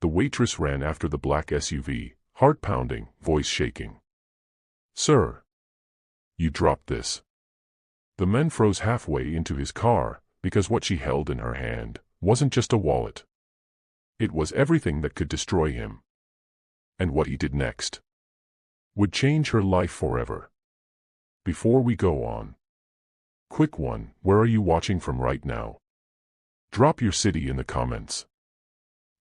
The waitress ran after the black SUV, heart pounding, voice shaking. "Sir! You dropped this." The man froze halfway into his car, because what she held in her hand wasn't just a wallet. It was everything that could destroy him. And what he did next would change her life forever. Before we go on, quick one, where are you watching from right now? Drop your city in the comments.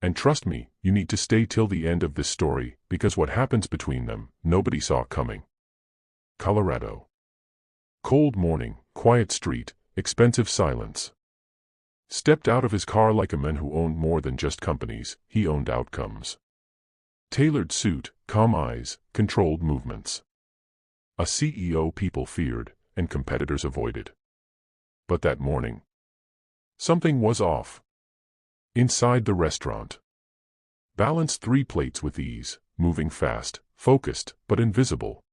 And trust me, you need to stay till the end of this story, because what happens between them, nobody saw coming. Colorado. Cold morning, quiet street, expensive silence. Stepped out of his car like a man who owned more than just companies, he owned outcomes. Tailored suit, calm eyes, controlled movements. A CEO people feared, and competitors avoided. But that morning, something was off. Inside the restaurant, balanced 3 plates with ease, moving fast, focused, but invisible.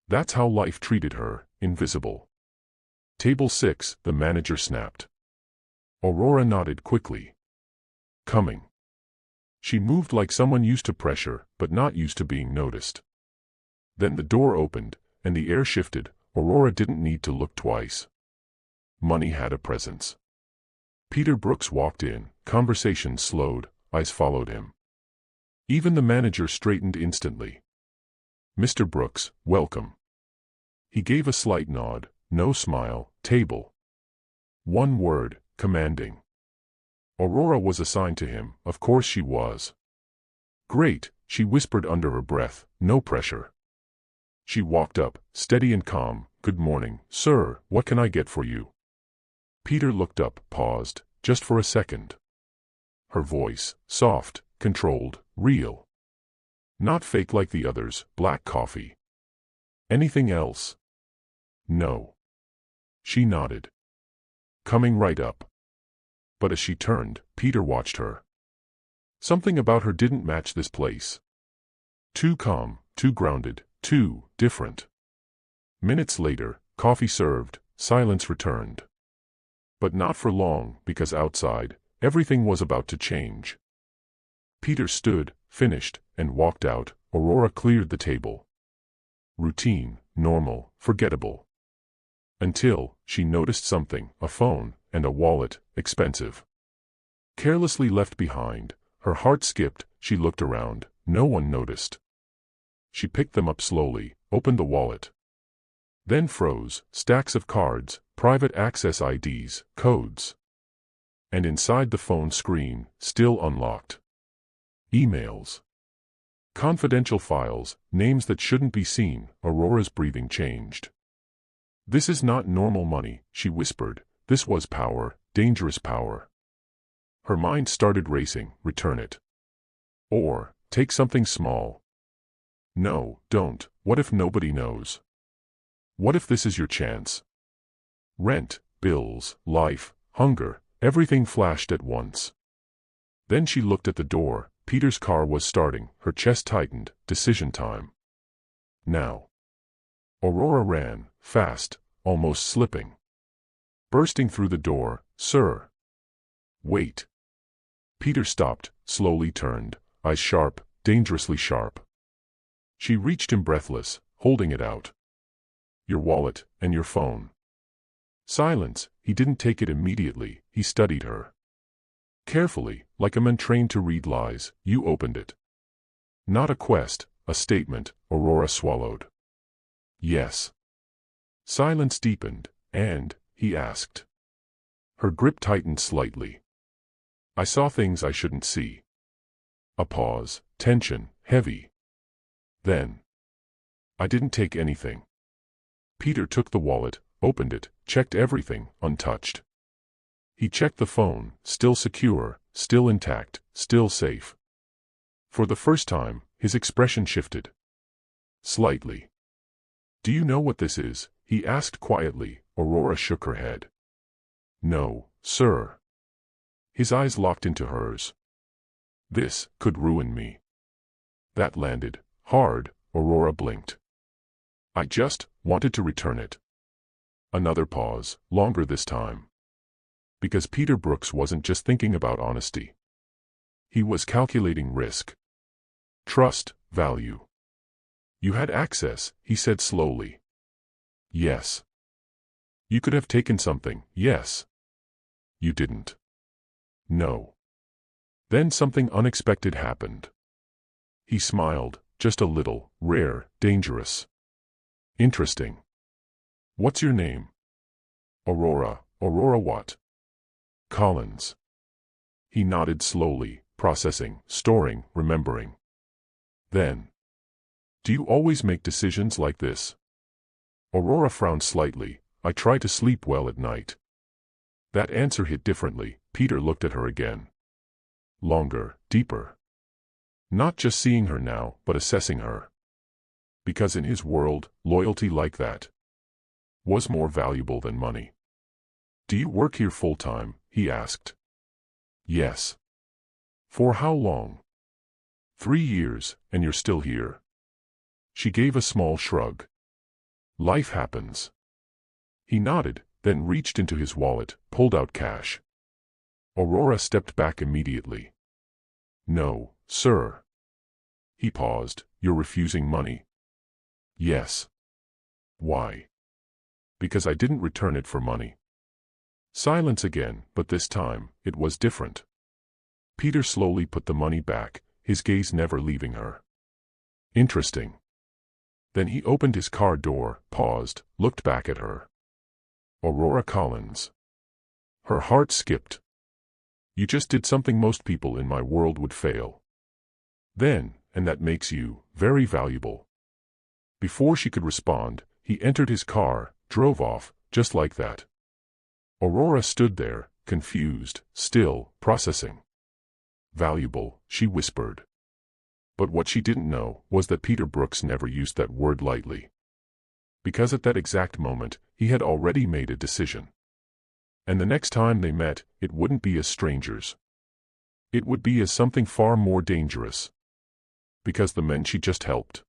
That's how life treated her, invisible. Table 6, the manager snapped. Aurora nodded quickly. Coming. She moved like someone used to pressure, but not used to being noticed. Then the door opened, and the air shifted. Aurora didn't need to look twice. Money had a presence. Peter Brooks walked in, conversation slowed, eyes followed him. Even the manager straightened instantly. "Mr. Brooks, welcome." He gave a slight nod, no smile, table. One word, commanding. Aurora was assigned to him, of course she was. "Great," she whispered under her breath, no pressure. She walked up, steady and calm. "Good morning, sir, what can I get for you?" Peter looked up, paused, just for a second. Her voice, soft, controlled, real. Not fake like the others. Black coffee. "Anything else?" "No." She nodded. "Coming right up." But as she turned, Peter watched her. Something about her didn't match this place. Too calm, too grounded, too different. Minutes later, coffee served, silence returned. But not for long, because outside, everything was about to change. Peter stood, finished, and walked out. Aurora cleared the table. Routine, normal, forgettable. Until she noticed something, a phone, and a wallet, expensive. Carelessly left behind, her heart skipped. She looked around, no one noticed. She picked them up slowly, opened the wallet. Then froze, stacks of cards, private access IDs, codes. And inside the phone screen, still unlocked. Emails. Confidential files, names that shouldn't be seen. Aurora's breathing changed. "This is not normal money," she whispered. This was power, dangerous power. Her mind started racing. Return it. Or, take something small. No, don't. What if nobody knows? What if this is your chance? Rent, bills, life, hunger, everything flashed at once. Then she looked at the door. Peter's car was starting. Her chest tightened. Decision time. Now. Aurora ran, fast, almost slipping. Bursting through the door. "Sir." "Wait." Peter stopped, slowly turned, eyes sharp, dangerously sharp. She reached him breathless, holding it out. "Your wallet, and your phone." Silence. He didn't take it immediately. He studied her. Carefully, like a man trained to read lies. "You opened it." Not a quest, a statement. Aurora swallowed. "Yes." Silence deepened. "And?" he asked. Her grip tightened slightly. "I saw things I shouldn't see." A pause, tension, heavy. Then. "I didn't take anything." Peter took the wallet, opened it, checked everything, untouched. He checked the phone, still secure, still intact, still safe. For the first time, his expression shifted. Slightly. "Do you know what this is?" he asked quietly. Aurora shook her head. "No, sir." His eyes locked into hers. "This could ruin me." That landed hard. Aurora blinked. "I just wanted to return it." Another pause, longer this time. Because Peter Brooks wasn't just thinking about honesty. He was calculating risk, trust, value. You had access, he said slowly. Yes. You could have taken something, yes. You didn't. No. Then something unexpected happened. He smiled, just a little, rare, dangerous. Interesting. What's your name? Aurora. Aurora what? Collins. He nodded slowly, processing, storing, remembering. Then. Do you always make decisions like this? Aurora frowned slightly. I try to sleep well at night. That answer hit differently. Peter looked at her again. Longer, deeper. Not just seeing her now, but assessing her. Because in his world, loyalty like that was more valuable than money. Do you work here full-time? He asked. Yes. For how long? 3 years, and you're still here. She gave a small shrug. Life happens. He nodded, then reached into his wallet, pulled out cash. Aurora stepped back immediately. No, sir. He paused. You're refusing money. Yes. Why? Because I didn't return it for money. Silence again, but this time, it was different. Peter slowly put the money back, his gaze never leaving her. Interesting. Then he opened his car door, paused, looked back at her. Aurora Collins. Her heart skipped. You just did something most people in my world would fail. Then, and that makes you very valuable. Before she could respond, he entered his car, drove off, just like that. Aurora stood there, confused, still, processing. Valuable, she whispered. But what she didn't know was that Peter Brooks never used that word lightly. Because at that exact moment, he had already made a decision. And the next time they met, it wouldn't be as strangers. It would be as something far more dangerous. Because the man she just helped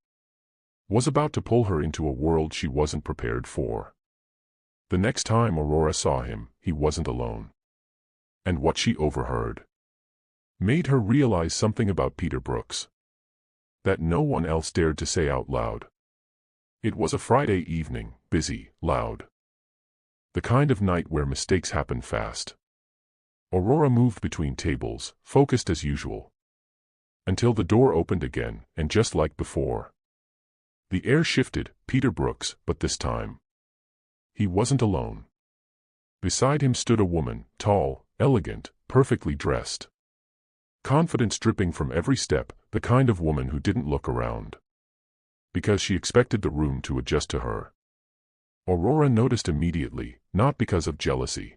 was about to pull her into a world she wasn't prepared for. The next time Aurora saw him, he wasn't alone. And what she overheard made her realize something about Peter Brooks that no one else dared to say out loud. It was a Friday evening, busy, loud. The kind of night where mistakes happen fast. Aurora moved between tables, focused as usual. Until the door opened again, and just like before. The air shifted, Peter Brooks, but this time he wasn't alone. Beside him stood a woman, tall, elegant, perfectly dressed. Confidence dripping from every step, the kind of woman who didn't look around. Because she expected the room to adjust to her. Aurora noticed immediately, not because of jealousy,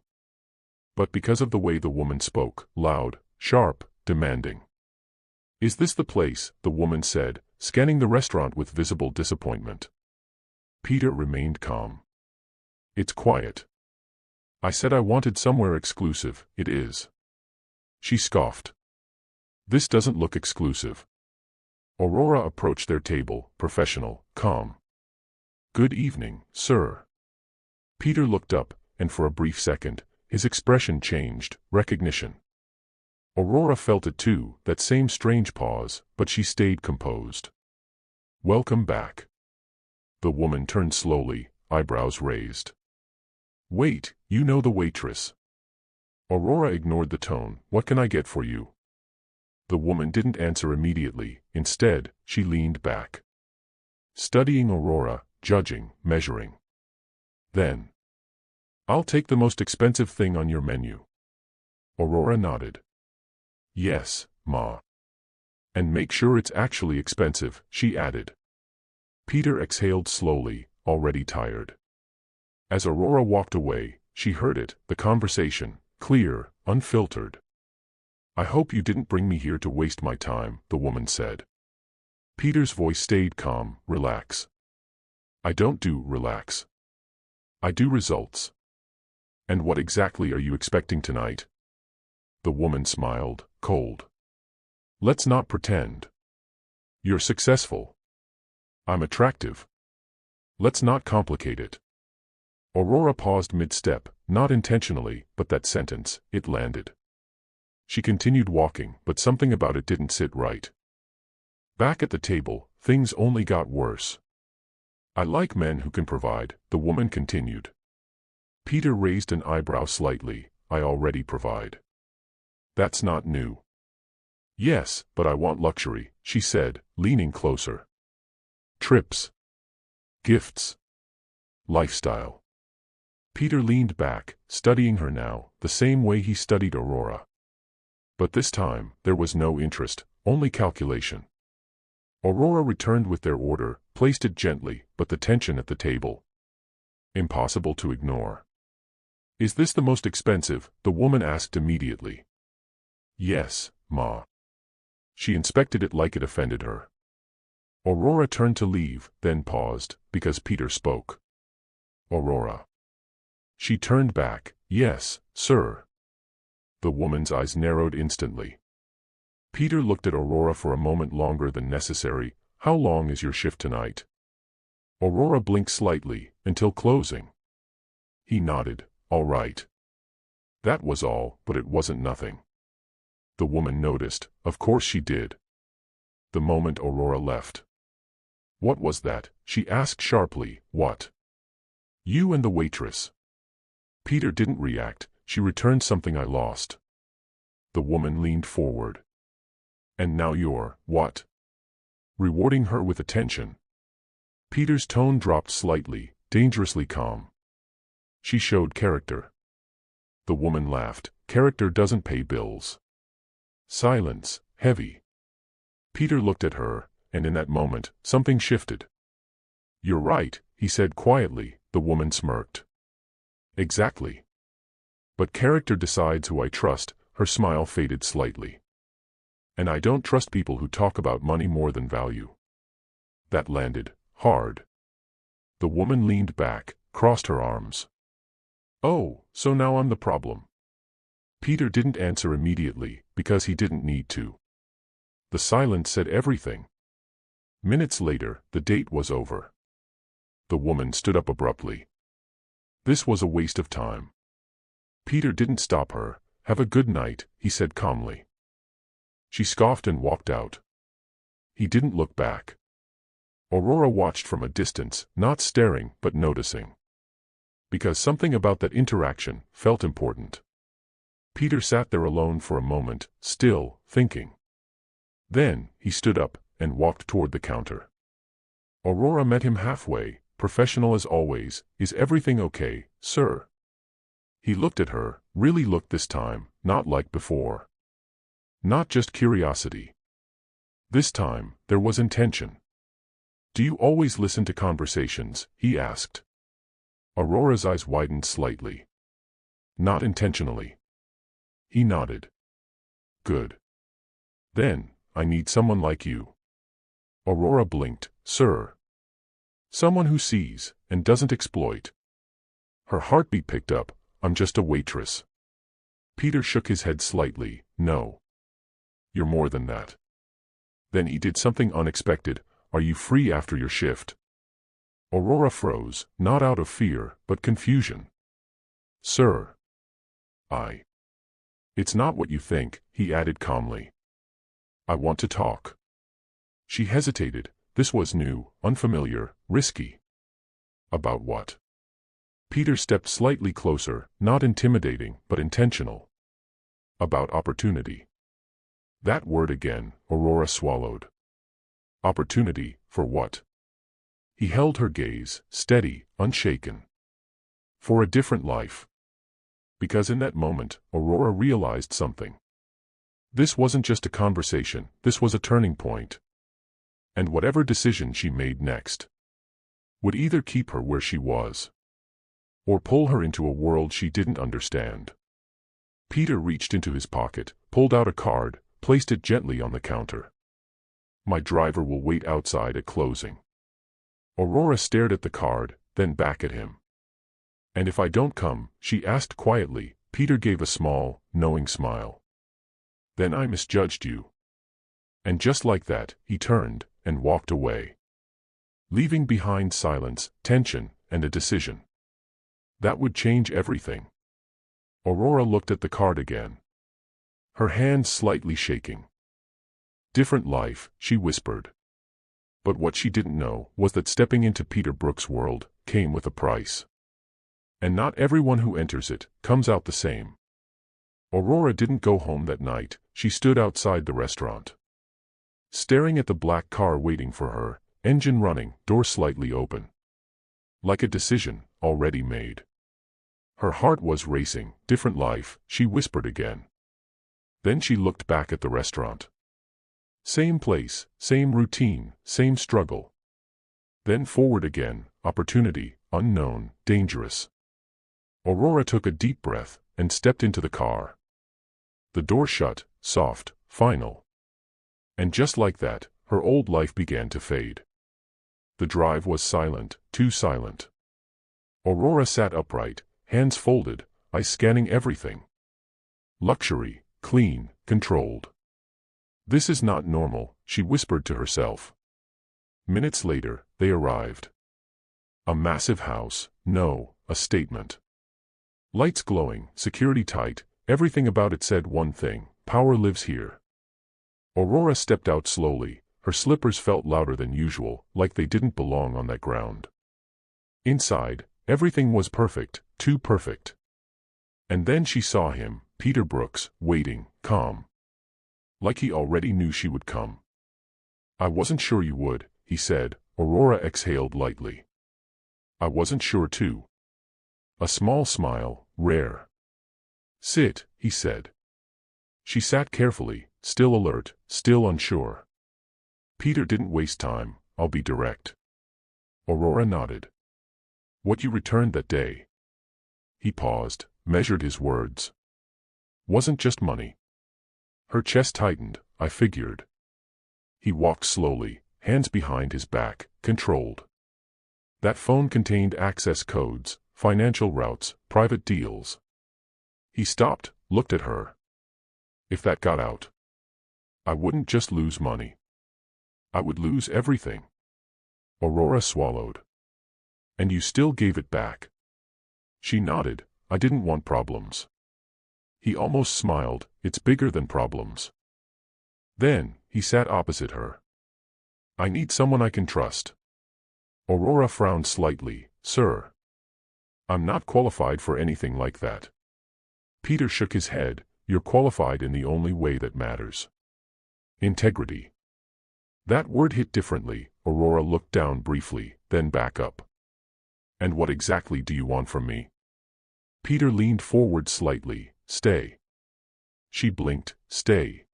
but because of the way the woman spoke, loud, sharp, demanding. Is this the place? The woman said, scanning the restaurant with visible disappointment. Peter remained calm. It's quiet. I said I wanted somewhere exclusive. It is. She scoffed. This doesn't look exclusive. Aurora approached their table, professional, calm. Good evening, sir. Peter looked up, and for a brief second, his expression changed, recognition. Aurora felt it too, that same strange pause, but she stayed composed. Welcome back. The woman turned slowly, eyebrows raised. Wait, you know the waitress. Aurora ignored the tone. What can I get for you? The woman didn't answer immediately. Instead, she leaned back. Studying Aurora, judging, measuring. Then. I'll take the most expensive thing on your menu. Aurora nodded. Yes, Ma. And make sure it's actually expensive, she added. Peter exhaled slowly, already tired. As Aurora walked away, she heard it, the conversation, clear, unfiltered. I hope you didn't bring me here to waste my time, the woman said. Peter's voice stayed calm. Relax. I don't do relax. I do results. And what exactly are you expecting tonight? The woman smiled, cold. Let's not pretend. You're successful. I'm attractive. Let's not complicate it. Aurora paused mid-step, not intentionally, but that sentence, it landed. She continued walking, but something about it didn't sit right. Back at the table, things only got worse. I like men who can provide, the woman continued. Peter raised an eyebrow slightly. I already provide. That's not new. Yes, but I want luxury, she said, leaning closer. Trips. Gifts. Lifestyle. Peter leaned back, studying her now, the same way he studied Aurora. But this time, there was no interest, only calculation. Aurora returned with their order, placed it gently, but the tension at the table. Impossible to ignore. Is this the most expensive? The woman asked immediately. Yes, Ma. She inspected it like it offended her. Aurora turned to leave, then paused, because Peter spoke. Aurora. She turned back. Yes, sir. The woman's eyes narrowed instantly. Peter looked at Aurora for a moment longer than necessary. How long is your shift tonight? Aurora blinked slightly, until closing. He nodded. All right. That was all, but it wasn't nothing. The woman noticed. Of course she did. The moment Aurora left. What was that? She asked sharply. What? You and the waitress. Peter didn't react. She returned something I lost. The woman leaned forward. And now you're, what? Rewarding her with attention. Peter's tone dropped slightly, dangerously calm. She showed character. The woman laughed. Character doesn't pay bills. Silence, heavy. Peter looked at her, and in that moment, something shifted. You're right, he said quietly. The woman smirked. Exactly. But character decides who I trust. Her smile faded slightly. And I don't trust people who talk about money more than value. That landed hard. The woman leaned back, crossed her arms. Oh, so now I'm the problem. Peter didn't answer immediately, because he didn't need to. The silence said everything. Minutes later, the date was over. The woman stood up abruptly. This was a waste of time. Peter didn't stop her. Have a good night, he said calmly. She scoffed and walked out. He didn't look back. Aurora watched from a distance, not staring, but noticing. Because something about that interaction felt important. Peter sat there alone for a moment, still, thinking. Then, he stood up, and walked toward the counter. Aurora met him halfway, professional as always. Is everything okay, sir? He looked at her, really looked this time, not like before. Not just curiosity. This time, there was intention. Do you always listen to conversations? He asked. Aurora's eyes widened slightly. Not intentionally. He nodded. Good. Then, I need someone like you. Aurora blinked. Sir. Someone who sees, and doesn't exploit. Her heartbeat picked up. I'm just a waitress. Peter shook his head slightly. No. You're more than that. Then he did something unexpected. Are you free after your shift? Aurora froze, not out of fear, but confusion. Sir. It's not what you think, he added calmly. I want to talk. She hesitated. This was new, unfamiliar, risky. About what? Peter stepped slightly closer, not intimidating, but intentional. About opportunity. That word again, Aurora swallowed. Opportunity, for what? He held her gaze, steady, unshaken. For a different life. Because in that moment, Aurora realized something. This wasn't just a conversation, this was a turning point. And whatever decision she made next would either keep her where she was, or pull her into a world she didn't understand. Peter reached into his pocket, pulled out a card, placed it gently on the counter. My driver will wait outside at closing. Aurora stared at the card, then back at him. And if I don't come, she asked quietly. Peter gave a small, knowing smile. Then I misjudged you. And just like that, he turned, and walked away. Leaving behind silence, tension, and a decision. That would change everything. Aurora looked at the card again. her hands slightly shaking. Different life, she whispered. But what she didn't know was that stepping into Peter Brook's world came with a price. And not everyone who enters it comes out the same. Aurora didn't go home that night. She stood outside the restaurant, staring at the black car waiting for her, engine running, door slightly open. Like a decision already made. Her heart was racing. Different life, she whispered again. Then she looked back at the restaurant. Same place, same routine, same struggle. Then forward again, opportunity, unknown, dangerous. Aurora took a deep breath and stepped into the car. The door shut, soft, final. And just like that, her old life began to fade. The drive was silent, too silent. Aurora sat upright, hands folded, eyes scanning everything. Luxury, clean, controlled. This is not normal, she whispered to herself. Minutes later, they arrived. A massive house, no, a statement. Lights glowing, security tight, everything about it said one thing: power lives here. Aurora stepped out slowly. Her slippers felt louder than usual, like they didn't belong on that ground. Inside, everything was perfect, too perfect. And then she saw him, Peter Brooks, waiting, calm. Like he already knew she would come. I wasn't sure you would, he said. Aurora exhaled lightly. I wasn't sure too. A small smile, rare. Sit, he said. She sat carefully, still alert, still unsure. Peter didn't waste time. I'll be direct. Aurora nodded. What you returned that day? He paused, measured his words. Wasn't just money. Her chest tightened. I figured. He walked slowly, hands behind his back, controlled. That phone contained access codes, financial routes, private deals. He stopped, looked at her. If that got out, I wouldn't just lose money. I would lose everything. Aurora swallowed. And you still gave it back? She nodded. I didn't want problems. He almost smiled. It's bigger than problems. Then, he sat opposite her. I need someone I can trust. Aurora frowned slightly. Sir, I'm not qualified for anything like that. Peter shook his head. You're qualified in the only way that matters. Integrity. That word hit differently. Aurora looked down briefly, then back up. And what exactly do you want from me? Peter leaned forward slightly. Stay. She blinked. Stay.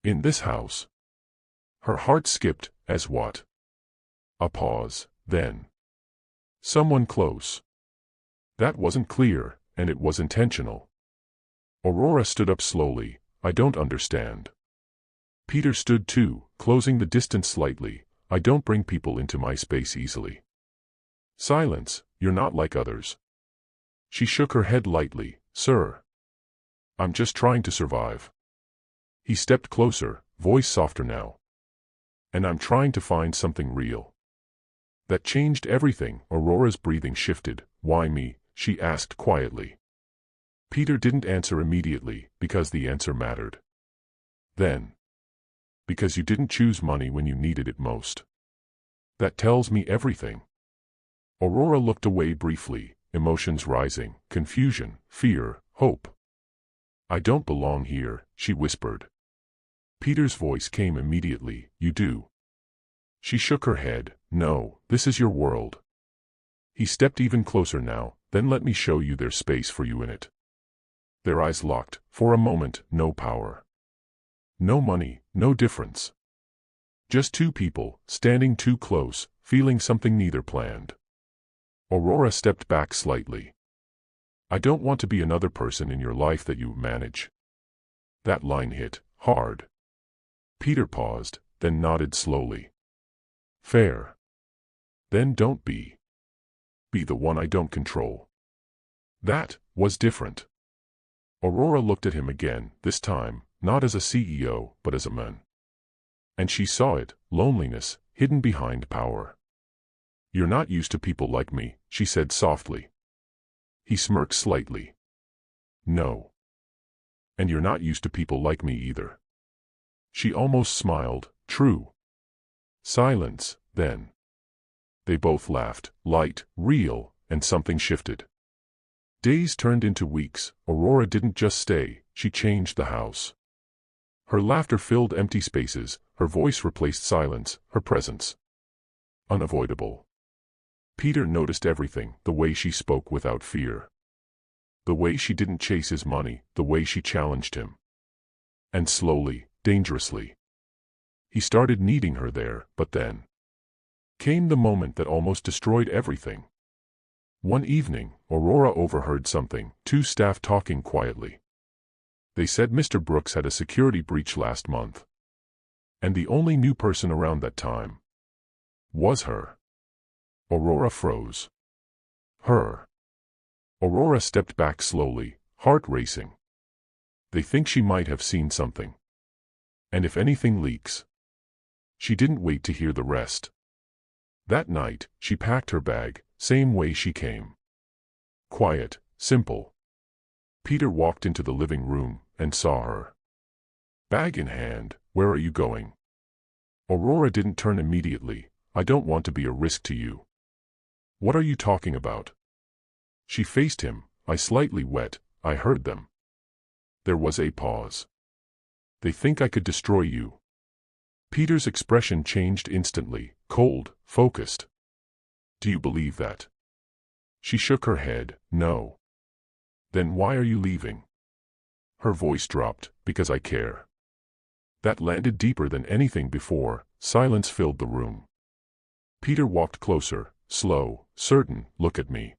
In this house. Her heart skipped. As what? A pause, then. Someone close. That wasn't clear, and it was intentional. Aurora stood up slowly. I don't understand. Peter stood too, closing the distance slightly. I don't bring people into my space easily. Silence. You're not like others. She shook her head lightly. Sir. I'm just trying to survive. He stepped closer, voice softer now. And I'm trying to find something real. That changed everything. Aurora's breathing shifted. Why me? She asked quietly. Peter didn't answer immediately, because the answer mattered. Then. Because you didn't choose money when you needed it most. That tells me everything. Aurora looked away briefly, emotions rising, confusion, fear, hope. I don't belong here, she whispered. Peter's voice came immediately. You do. She shook her head. No, this is your world. He stepped even closer now. Then let me show you there's space for you in it. Their eyes locked. For a moment, no power. No money, no difference. Just two people, standing too close, feeling something neither planned. Aurora stepped back slightly. I don't want to be another person in your life that you manage. That line hit hard. Peter paused, then nodded slowly. Fair. Then don't be. Be the one I don't control. That was different. Aurora looked at him again, this time, not as a CEO, but as a man. And she saw it, loneliness, hidden behind power. You're not used to people like me, she said softly. He smirked slightly. No. And you're not used to people like me either. She almost smiled. True. Silence, then. They both laughed, light, real, and something shifted. Days turned into weeks. Aurora didn't just stay, she changed the house. Her laughter filled empty spaces, her voice replaced silence, her presence unavoidable. Peter noticed everything, the way she spoke without fear. The way she didn't chase his money, the way she challenged him. And slowly, dangerously, he started needing her there. But then came the moment that almost destroyed everything. One evening, Aurora overheard something, two staff talking quietly. They said Mr. Brooks had a security breach last month. And the only new person around that time was her. Aurora froze. Her. Aurora stepped back slowly, heart racing. They think she might have seen something. And if anything leaks. She didn't wait to hear the rest. That night, she packed her bag, same way she came. Quiet, simple. Peter walked into the living room and saw her. Bag in hand. Where are you going? Aurora didn't turn immediately. I don't want to be a risk to you. What are you talking about? She faced him. I slightly wet. I heard them. There was a pause. They think I could destroy you. Peter's expression changed instantly, cold, focused. Do you believe that? She shook her head. No. Then why are you leaving? Her voice dropped. Because I care. That landed deeper than anything before. Silence filled the room. Peter walked closer, slow, certain. Look at me.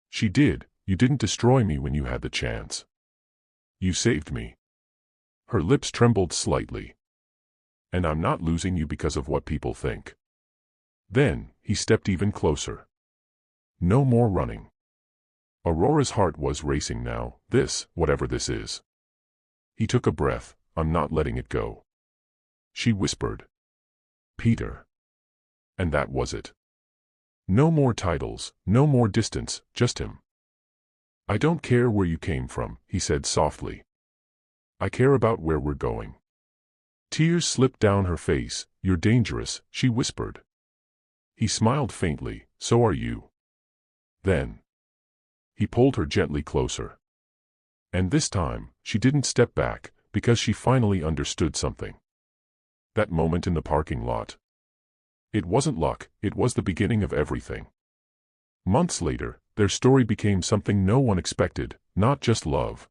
She did. You didn't destroy me when you had the chance. You saved me. Her lips trembled slightly. And I'm not losing you because of what people think. Then, he stepped even closer. No more running. Aurora's heart was racing now. This, whatever this is. He took a breath. I'm not letting it go. She whispered. Peter. And that was it. No more titles, no more distance, just him. I don't care where you came from, he said softly. I care about where we're going. Tears slipped down her face. You're dangerous, she whispered. He smiled faintly. So are you. Then. He pulled her gently closer. And this time, she didn't step back, because she finally understood something. That moment in the parking lot. It wasn't luck, it was the beginning of everything. Months later, their story became something no one expected, not just love,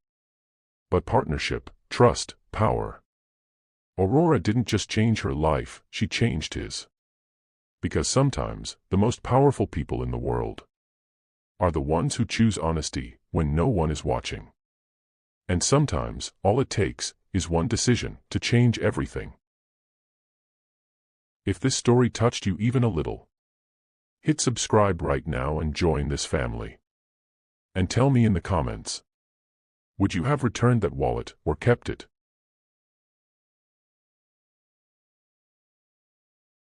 but partnership, trust, power. Aurora didn't just change her life, she changed his. Because sometimes, the most powerful people in the world are the ones who choose honesty when no one is watching. And sometimes, all it takes is one decision to change everything. If this story touched you even a little, hit subscribe right now and join this family. And tell me in the comments, would you have returned that wallet or kept it?